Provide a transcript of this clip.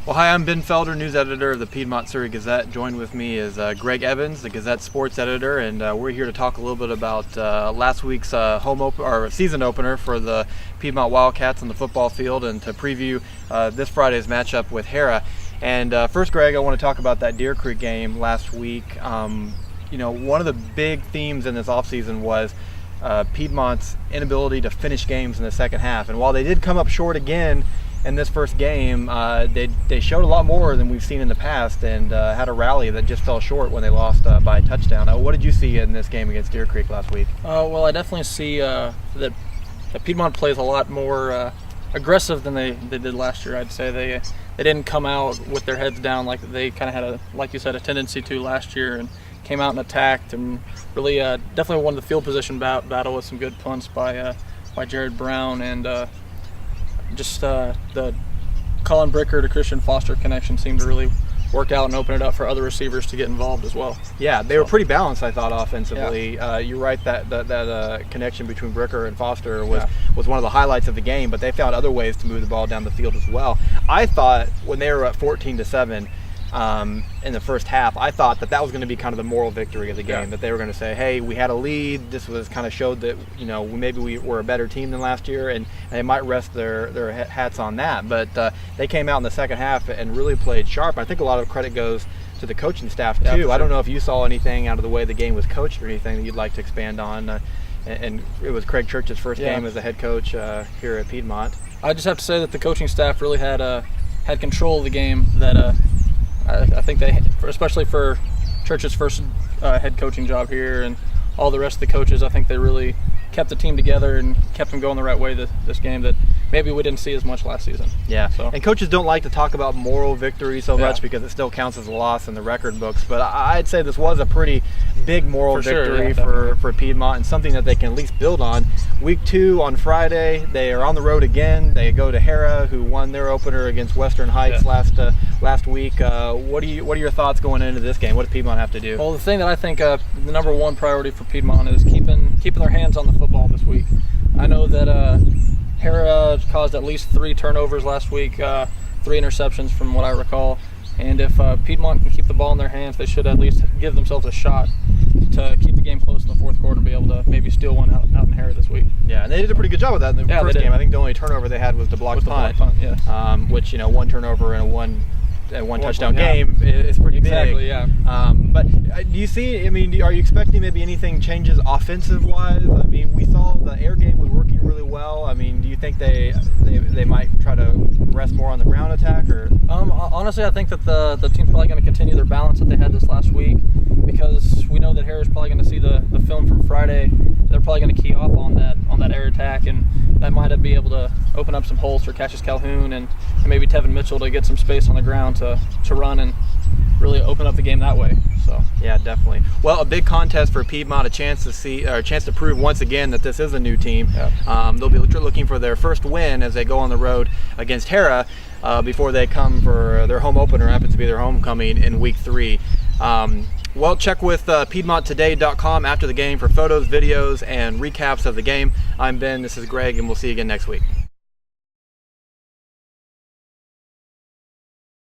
Well, hi, I'm Ben Felder, news editor of the Piedmont-Surrey Gazette. Joined with me is Greg Evans, the Gazette sports editor, and we're here to talk a little bit about last week's season opener for the Piedmont Wildcats on the football field, and to preview this Friday's matchup with Harrah. And first, Greg, I want to talk about that Deer Creek game last week. One of the big themes in this offseason was Piedmont's inability to finish games in the second half. And while they did come up short again in this first game, they showed a lot more than we've seen in the past, and had a rally that just fell short when they lost by a touchdown. What did you see in this game against Deer Creek last week? Well, I definitely see that Piedmont plays a lot more aggressive than they did last year. I'd say they didn't come out with their heads down like they kind of had like you said, a tendency to last year, and came out and attacked, and really definitely won the field position battle with some good punts by Jared Brown, and just the Colin Bricker to Christian Foster connection seemed to really work out and open it up for other receivers to get involved as well. Yeah, they were pretty balanced, I thought, offensively. Yeah. You're right that connection between Bricker and Foster was one of the highlights of the game, but they found other ways to move the ball down the field as well. I thought when they were at 14-7 in the first half, I thought that was going to be kind of the moral victory of the game, that they were going to say, hey, we had a lead. This was kind of showed that maybe we were a better team than last year, and they might rest their hats on that. But they came out in the second half and really played sharp. I think a lot of credit goes to the coaching staff too. Sure. I don't know if you saw anything out of the way the game was coached or anything that you'd like to expand on. And it was Craig Church's first game as a head coach here at Piedmont. I just have to say that the coaching staff really had control of the game. That I think they, especially for Church's first head coaching job here, and all the rest of the coaches, I think they really kept the team together and kept them going the right way this game that maybe we didn't see as much last season. Yeah, and coaches don't like to talk about moral victory so much because it still counts as a loss in the record books, but I'd say this was a pretty big moral victory for Piedmont, and something that they can at least build on. Week 2 on Friday, they are on the road again. They go to Harrah, who won their opener against Western Heights last week. What are your thoughts going into this game? What does Piedmont have to do? Well, the thing that I think the number one priority for Piedmont is keeping their hands on the football this week. I know that Harrah caused at least 3 turnovers last week, 3 interceptions from what I recall. And if Piedmont can keep the ball in their hands, they should at least give themselves a shot to keep the game close in the fourth quarter and be able to maybe steal one out in Harrah this week. Yeah, and they did a pretty good job with that in the first game. I think the only turnover they had was the blocked punt, which, one turnover and a one touchdown game is pretty big. Exactly, yeah. But do you see, are you expecting maybe anything changes offensive-wise? We saw the air game was working really well. Do you think they might try to rest more on the ground attack? Or honestly, I think that the team's probably going to continue their balance that they had this last week, because we know that Harrah's probably going to see the film from Friday. They're probably going to key off on that air attack, and that might be able to open up some holes for Cassius Calhoun and maybe Tevin Mitchell to get some space on the ground to run and really open up the game that way. So yeah, definitely. Well, a big contest for Piedmont, a chance to prove once again that this is a new team. Yeah. They'll be looking for their first win as they go on the road against Harrah before they come for their home opener. Happens to be their homecoming in week 3. Well, check with PiedmontToday.com after the game for photos, videos, and recaps of the game. I'm Ben, this is Greg, and we'll see you again next week.